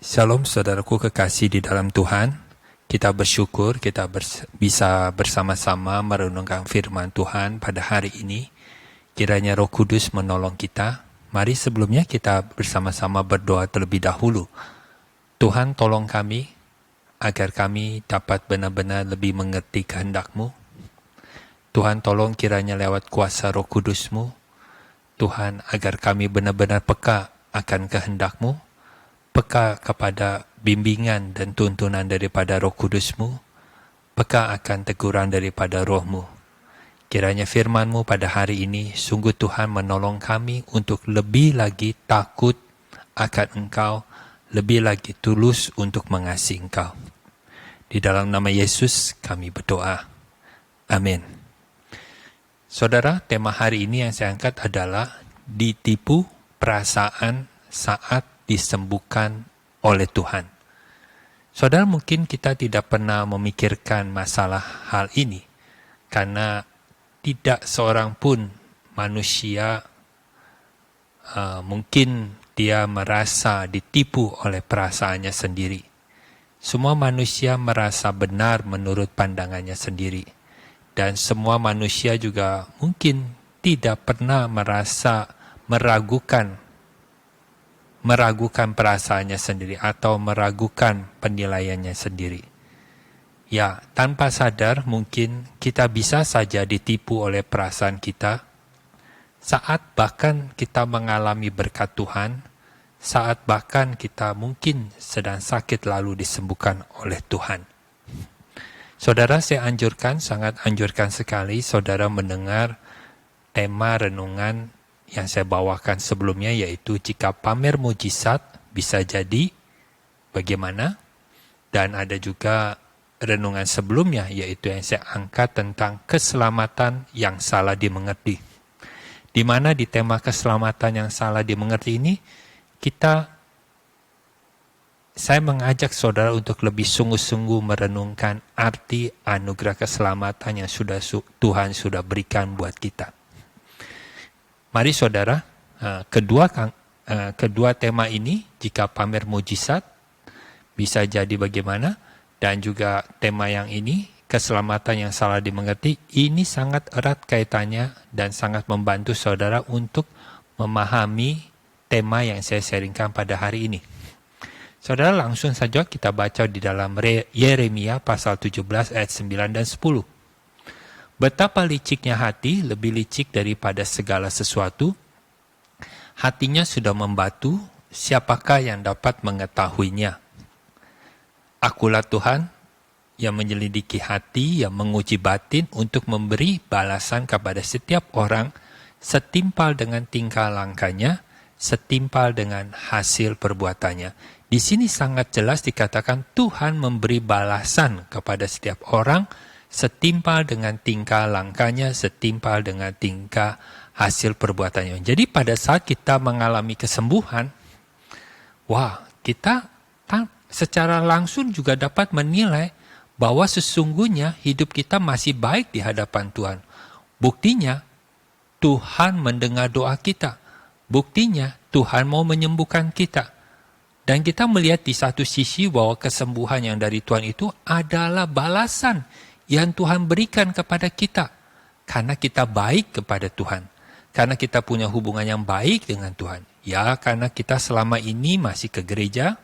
Shalom saudaraku kekasih di dalam Tuhan. Kita bersyukur kita bisa bersama-sama merenungkan firman Tuhan pada hari ini. Kiranya Roh Kudus menolong kita. Mari sebelumnya kita bersama-sama berdoa terlebih dahulu. Tuhan tolong kami agar kami dapat benar-benar lebih mengerti kehendak-Mu. Tuhan tolong kiranya lewat kuasa Roh Kudus-Mu. Tuhan agar kami benar-benar peka akan kehendak-Mu. Peka kepada bimbingan dan tuntunan daripada Roh Kudus-Mu, peka akan teguran daripada Roh-Mu. Kiranya firman-Mu pada hari ini, sungguh Tuhan menolong kami untuk lebih lagi takut akan Engkau, lebih lagi tulus untuk mengasihi Engkau. Di dalam nama Yesus kami berdoa. Amin. Saudara, tema hari ini yang saya angkat adalah ditipu perasaan saat disembuhkan oleh Tuhan. Saudara, mungkin kita tidak pernah memikirkan masalah hal ini, karena tidak seorang pun manusia mungkin dia merasa ditipu oleh perasaannya sendiri. Semua manusia merasa benar menurut pandangannya sendiri. Dan semua manusia juga mungkin tidak pernah merasa meragukan perasaannya sendiri atau meragukan penilaiannya sendiri. Ya, tanpa sadar mungkin kita bisa saja ditipu oleh perasaan kita saat bahkan kita mengalami berkat Tuhan, saat bahkan kita mungkin sedang sakit lalu disembuhkan oleh Tuhan. Saudara, saya sangat anjurkan sekali saudara mendengar tema renungan yang saya bawakan sebelumnya, yaitu jika pamer mujizat bisa jadi bagaimana, dan ada juga renungan sebelumnya yaitu yang saya angkat tentang keselamatan yang salah dimengerti, di mana di tema keselamatan yang salah dimengerti ini saya mengajak saudara untuk lebih sungguh-sungguh merenungkan arti anugerah keselamatan yang Tuhan sudah berikan buat kita. Mari saudara, kedua tema ini, jika pamer mujizat bisa jadi bagaimana, dan juga tema yang ini, keselamatan yang salah dimengerti, ini sangat erat kaitannya dan sangat membantu saudara untuk memahami tema yang saya sharingkan pada hari ini. Saudara, langsung saja kita baca di dalam Yeremia pasal 17 ayat 9 dan 10. Betapa liciknya hati, lebih licik daripada segala sesuatu. Hatinya sudah membatu, siapakah yang dapat mengetahuinya? Akulah Tuhan yang menyelidiki hati, yang menguji batin untuk memberi balasan kepada setiap orang setimpal dengan tingkah langkahnya, setimpal dengan hasil perbuatannya. Di sini sangat jelas dikatakan Tuhan memberi balasan kepada setiap orang setimpal dengan tingkah langkahnya, setimpal dengan tingkah hasil perbuatannya. Jadi pada saat kita mengalami kesembuhan, kita secara langsung juga dapat menilai bahwa sesungguhnya hidup kita masih baik di hadapan Tuhan. Buktinya, Tuhan mendengar doa kita. Buktinya, Tuhan mau menyembuhkan kita. Dan kita melihat di satu sisi bahwa kesembuhan yang dari Tuhan itu adalah balasan yang Tuhan berikan kepada kita, karena kita baik kepada Tuhan, karena kita punya hubungan yang baik dengan Tuhan. Ya, karena kita selama ini masih ke gereja,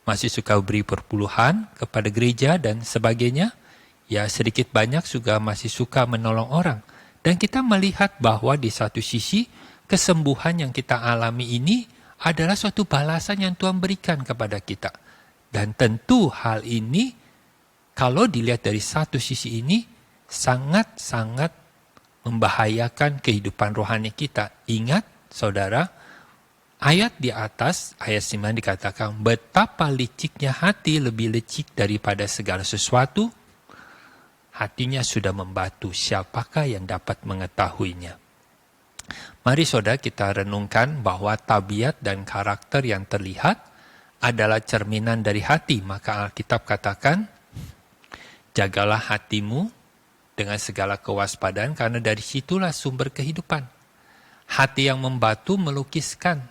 masih suka beri perpuluhan kepada gereja dan sebagainya, ya sedikit banyak juga masih suka menolong orang. Dan kita melihat bahwa di satu sisi, kesembuhan yang kita alami ini adalah suatu balasan yang Tuhan berikan kepada kita. Dan tentu hal ini, kalau dilihat dari satu sisi ini, sangat-sangat membahayakan kehidupan rohani kita. Ingat, saudara, ayat di atas, ayat 9 dikatakan, betapa liciknya hati, lebih licik daripada segala sesuatu, hatinya sudah membatu, siapakah yang dapat mengetahuinya? Mari saudara kita renungkan bahwa tabiat dan karakter yang terlihat adalah cerminan dari hati. Maka Alkitab katakan, jagalah hatimu dengan segala kewaspadaan, karena dari situlah sumber kehidupan. Hati yang membatu melukiskan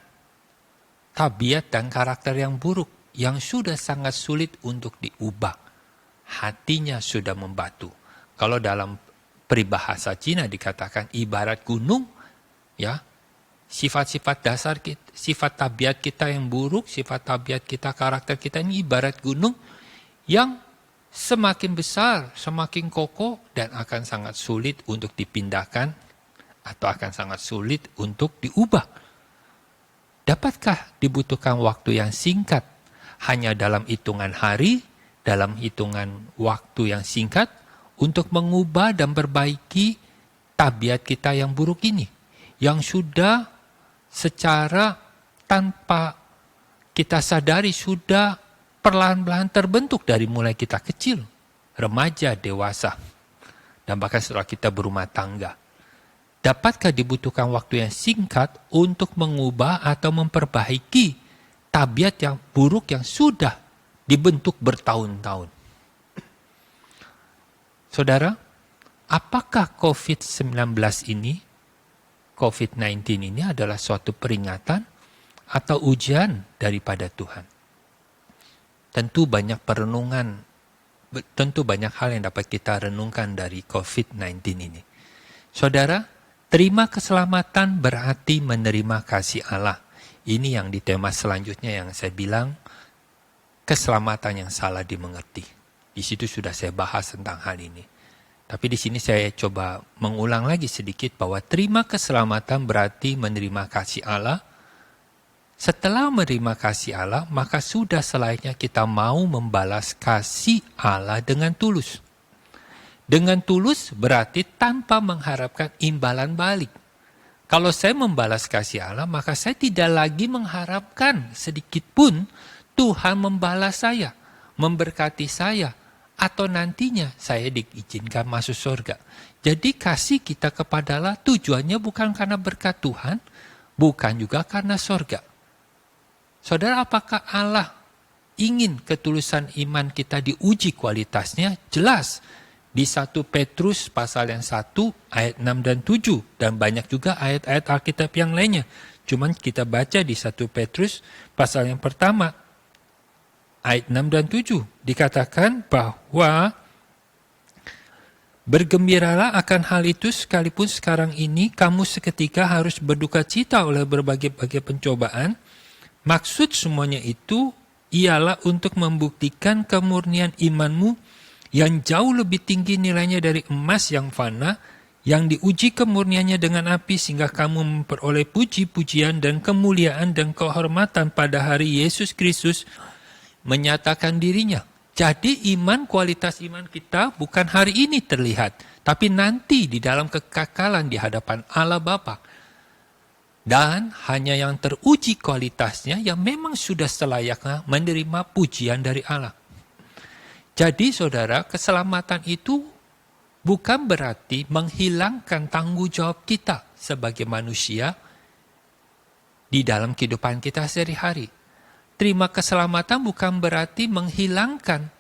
tabiat dan karakter yang buruk. yang sudah sangat sulit untuk diubah. Hatinya sudah membatu. Kalau dalam peribahasa Cina dikatakan ibarat gunung, ya, sifat-sifat dasar kita, sifat tabiat kita yang buruk, sifat tabiat kita, karakter kita ini ibarat gunung yang semakin besar, semakin kokoh, dan akan sangat sulit untuk dipindahkan atau akan sangat sulit untuk diubah. Dapatkah dibutuhkan waktu yang singkat, hanya dalam hitungan hari, dalam hitungan waktu yang singkat, untuk mengubah dan perbaiki tabiat kita yang buruk ini, yang sudah secara tanpa kita sadari sudah perlahan-lahan terbentuk dari mulai kita kecil, remaja, dewasa, dan bahkan setelah kita berumah tangga. Dapatkah dibutuhkan waktu yang singkat untuk mengubah atau memperbaiki tabiat yang buruk yang sudah dibentuk bertahun-tahun? Saudara, apakah COVID-19 ini, COVID-19 ini adalah suatu peringatan atau ujian daripada Tuhan? Tentu banyak perenungan, tentu banyak hal yang dapat kita renungkan dari COVID-19 ini. Saudara, terima keselamatan berarti menerima kasih Allah. Ini yang di tema selanjutnya yang saya bilang, keselamatan yang salah dimengerti. Di situ sudah saya bahas tentang hal ini. Tapi di sini saya coba mengulang lagi sedikit bahwa terima keselamatan berarti menerima kasih Allah. Setelah menerima kasih Allah, maka sudah selayaknya kita mau membalas kasih Allah dengan tulus. Dengan tulus berarti tanpa mengharapkan imbalan balik. Kalau saya membalas kasih Allah, maka saya tidak lagi mengharapkan sedikit pun Tuhan membalas saya, memberkati saya, atau nantinya saya diizinkan masuk surga. Jadi kasih kita kepada Allah tujuannya bukan karena berkat Tuhan, bukan juga karena surga. Saudara, apakah Allah ingin ketulusan iman kita diuji kualitasnya? Jelas. Di 1 Petrus pasal yang 1 ayat 6 dan 7. Dan banyak juga ayat-ayat Alkitab yang lainnya. Cuman kita baca di 1 Petrus pasal yang pertama. Ayat 6 dan 7. Dikatakan bahwa bergembiralah akan hal itu sekalipun sekarang ini kamu seketika harus berduka cita oleh berbagai-bagai pencobaan. Maksud semuanya itu ialah untuk membuktikan kemurnian imanmu yang jauh lebih tinggi nilainya dari emas yang fana, yang diuji kemurniannya dengan api sehingga kamu memperoleh puji-pujian dan kemuliaan dan kehormatan pada hari Yesus Kristus menyatakan dirinya. Jadi kualitas iman kita bukan hari ini terlihat, tapi nanti di dalam kekekalan di hadapan Allah Bapa. Dan hanya yang teruji kualitasnya yang memang sudah selayaknya menerima pujian dari Allah. Jadi saudara, keselamatan itu bukan berarti menghilangkan tanggung jawab kita sebagai manusia di dalam kehidupan kita sehari-hari. Terima keselamatan bukan berarti menghilangkan.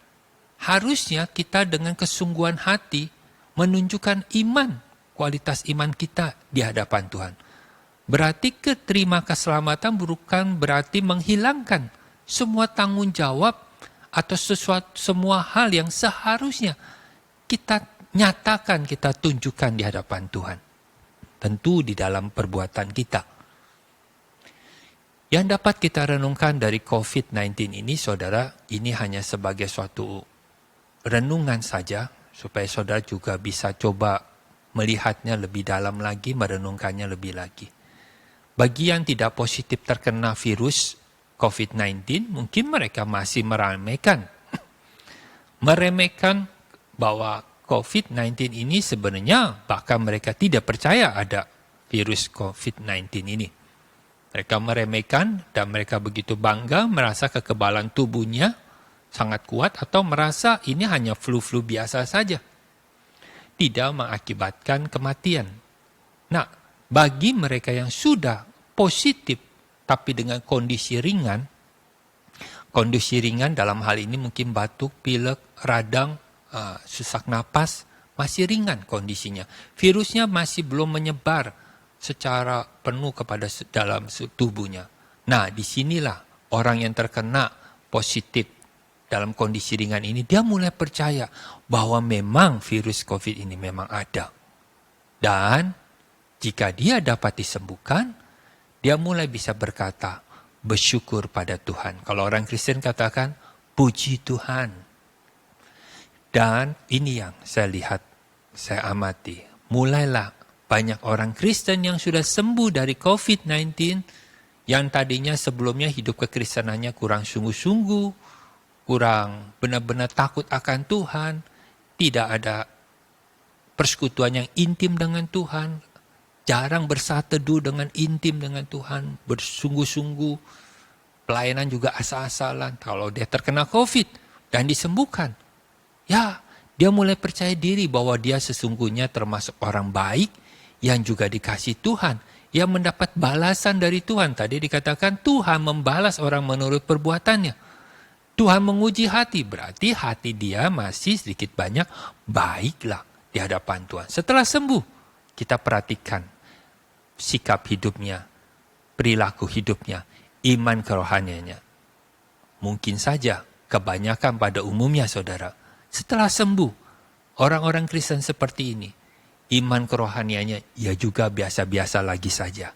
Harusnya kita dengan kesungguhan hati menunjukkan iman, kualitas iman kita di hadapan Tuhan. Berarti keterima keselamatan bukan berarti menghilangkan semua tanggung jawab atau semua hal yang seharusnya kita nyatakan, kita tunjukkan di hadapan Tuhan. Tentu di dalam perbuatan kita. Yang dapat kita renungkan dari COVID-19 ini, saudara, ini hanya sebagai suatu renungan saja, supaya saudara juga bisa coba melihatnya lebih dalam lagi, merenungkannya lebih lagi. Bagi yang tidak positif terkena virus COVID-19, mungkin mereka masih meremehkan bahwa COVID-19 ini sebenarnya bahkan mereka tidak percaya ada virus COVID-19 ini. Mereka meremehkan dan mereka begitu bangga merasa kekebalan tubuhnya sangat kuat atau merasa ini hanya flu-flu biasa saja. Tidak mengakibatkan kematian. Nah, bagi mereka yang sudah positif tapi dengan kondisi ringan dalam hal ini mungkin batuk, pilek, radang, sesak napas, masih ringan kondisinya. Virusnya masih belum menyebar secara penuh kepada dalam tubuhnya. Nah, disinilah orang yang terkena positif dalam kondisi ringan ini, dia mulai percaya bahwa memang virus COVID ini memang ada. Dan jika dia dapat disembuhkan, dia mulai bisa berkata, bersyukur pada Tuhan. Kalau orang Kristen katakan, puji Tuhan. Dan ini yang saya lihat, saya amati. Mulailah banyak orang Kristen yang sudah sembuh dari COVID-19, yang tadinya sebelumnya hidup kekristenannya kurang sungguh-sungguh, kurang benar-benar takut akan Tuhan, tidak ada persekutuan yang intim dengan Tuhan, jarang bersatu teduh dengan intim dengan Tuhan, bersungguh-sungguh, pelayanan juga asal-asalan. Kalau dia terkena COVID dan disembuhkan, ya dia mulai percaya diri bahwa dia sesungguhnya termasuk orang baik yang juga dikasih Tuhan, yang mendapat balasan dari Tuhan. Tadi dikatakan Tuhan membalas orang menurut perbuatannya. Tuhan menguji hati, berarti hati dia masih sedikit banyak baiklah di hadapan Tuhan. Setelah sembuh, kita perhatikan sikap hidupnya, perilaku hidupnya, iman kerohaniannya. Mungkin saja kebanyakan pada umumnya saudara, setelah sembuh, orang-orang Kristen seperti ini, iman kerohaniannya ya juga biasa-biasa lagi saja.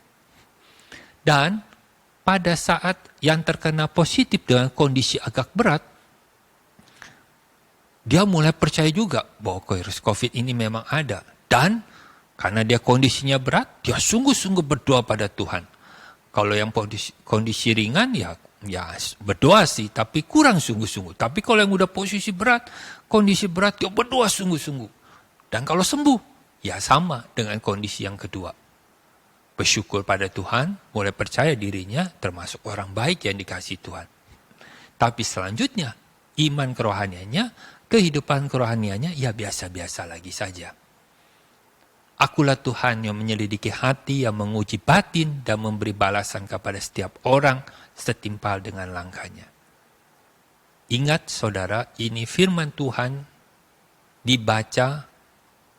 Dan pada saat yang terkena positif dengan kondisi agak berat, dia mulai percaya juga bahwa virus COVID ini memang ada. Dan karena dia kondisinya berat, dia sungguh-sungguh berdoa pada Tuhan. Kalau yang kondisi ringan ya berdoa sih, tapi kurang sungguh-sungguh. Tapi kalau yang udah posisi berat, kondisi berat, dia berdoa sungguh-sungguh. Dan kalau sembuh, ya sama dengan kondisi yang kedua. Bersyukur pada Tuhan, mulai percaya dirinya termasuk orang baik yang dikasih Tuhan. Tapi selanjutnya, iman kerohaniannya, kehidupan kerohaniannya, ya biasa-biasa lagi saja. Akulah Tuhan yang menyelidiki hati, yang menguji batin, dan memberi balasan kepada setiap orang setimpal dengan langkahnya. Ingat saudara, ini firman Tuhan dibaca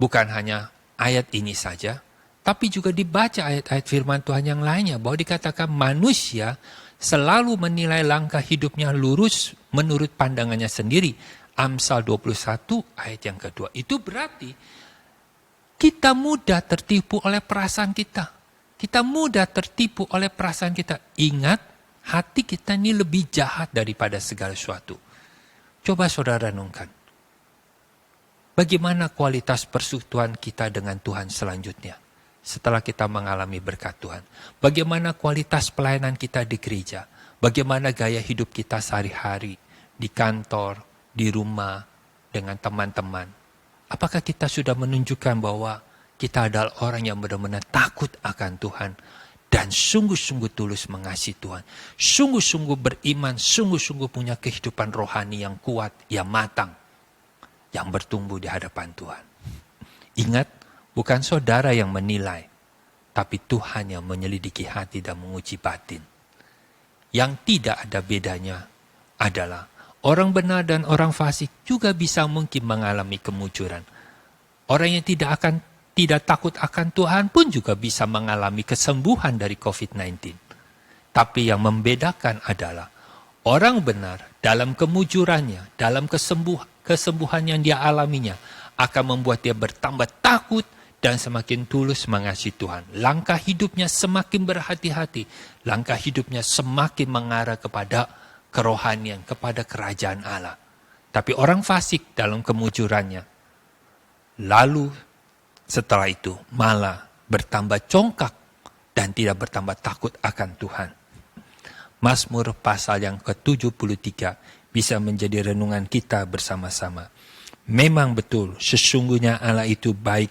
bukan hanya ayat ini saja, tapi juga dibaca ayat-ayat firman Tuhan yang lainnya, bahwa dikatakan manusia selalu menilai langkah hidupnya lurus menurut pandangannya sendiri. Amsal 21 ayat yang kedua. Itu berarti kita mudah tertipu oleh perasaan kita. Kita mudah tertipu oleh perasaan kita. Ingat, hati kita ini lebih jahat daripada segala sesuatu. Coba saudara renungkan. Bagaimana kualitas persekutuan kita dengan Tuhan selanjutnya? Setelah kita mengalami berkat Tuhan. Bagaimana kualitas pelayanan kita di gereja? Bagaimana gaya hidup kita sehari-hari, di kantor, di rumah, dengan teman-teman? Apakah kita sudah menunjukkan bahwa kita adalah orang yang benar-benar takut akan Tuhan dan sungguh-sungguh tulus mengasihi Tuhan, sungguh-sungguh beriman, sungguh-sungguh punya kehidupan rohani yang kuat, yang matang, yang bertumbuh di hadapan Tuhan? Ingat, bukan saudara yang menilai, tapi Tuhan yang menyelidiki hati dan menguji batin. Yang tidak ada bedanya adalah orang benar dan orang fasik juga bisa mungkin mengalami kemunculan. Orang yang tidak takut akan Tuhan pun juga bisa mengalami kesembuhan dari COVID-19. Tapi yang membedakan adalah orang benar dalam kemujurannya, dalam kesembuhan yang dia alaminya, akan membuat dia bertambah takut dan semakin tulus mengasihi Tuhan. Langkah hidupnya semakin berhati-hati. Langkah hidupnya semakin mengarah kepada kerohanian, kepada kerajaan Allah. Tapi orang fasik dalam kemujurannya, lalu setelah itu malah bertambah congkak dan tidak bertambah takut akan Tuhan. Mazmur pasal yang ke-73 bisa menjadi renungan kita bersama-sama. Memang betul, sesungguhnya Allah itu baik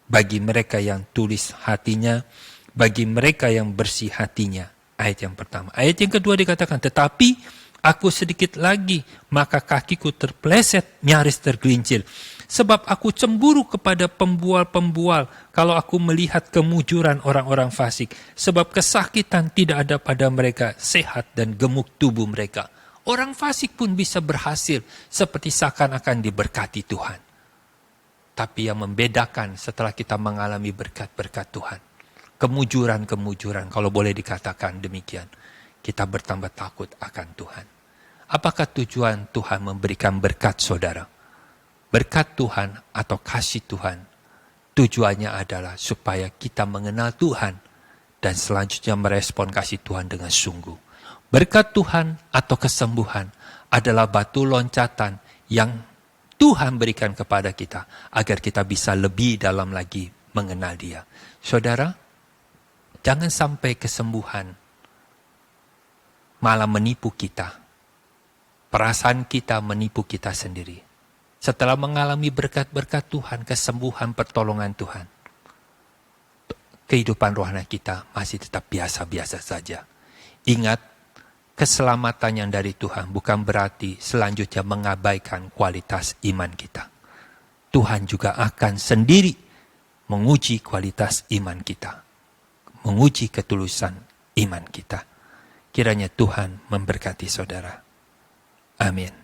bagi mereka yang tulis hatinya, bagi mereka yang bersih hatinya. Ayat yang pertama. Ayat yang kedua dikatakan, tetapi aku sedikit lagi, maka kakiku terpleset, nyaris tergelincir. Sebab aku cemburu kepada pembual-pembual kalau aku melihat kemujuran orang-orang fasik. Sebab kesakitan tidak ada pada mereka, sehat dan gemuk tubuh mereka. Orang fasik pun bisa berhasil seperti seakan-akan diberkati Tuhan. Tapi yang membedakan setelah kita mengalami berkat-berkat Tuhan, kemujuran-kemujuran, kalau boleh dikatakan demikian, kita bertambah takut akan Tuhan. Apakah tujuan Tuhan memberikan berkat saudara? Berkat Tuhan atau kasih Tuhan, tujuannya adalah supaya kita mengenal Tuhan dan selanjutnya merespon kasih Tuhan dengan sungguh. Berkat Tuhan atau kesembuhan adalah batu loncatan yang Tuhan berikan kepada kita agar kita bisa lebih dalam lagi mengenal Dia. Saudara, jangan sampai kesembuhan malah menipu kita. Perasaan kita menipu kita sendiri. Setelah mengalami berkat-berkat Tuhan, kesembuhan, pertolongan Tuhan, kehidupan rohani kita masih tetap biasa-biasa saja. Ingat, keselamatan yang dari Tuhan bukan berarti selanjutnya mengabaikan kualitas iman kita. Tuhan juga akan sendiri menguji kualitas iman kita, menguji ketulusan iman kita. Kiranya Tuhan memberkati saudara. Amin.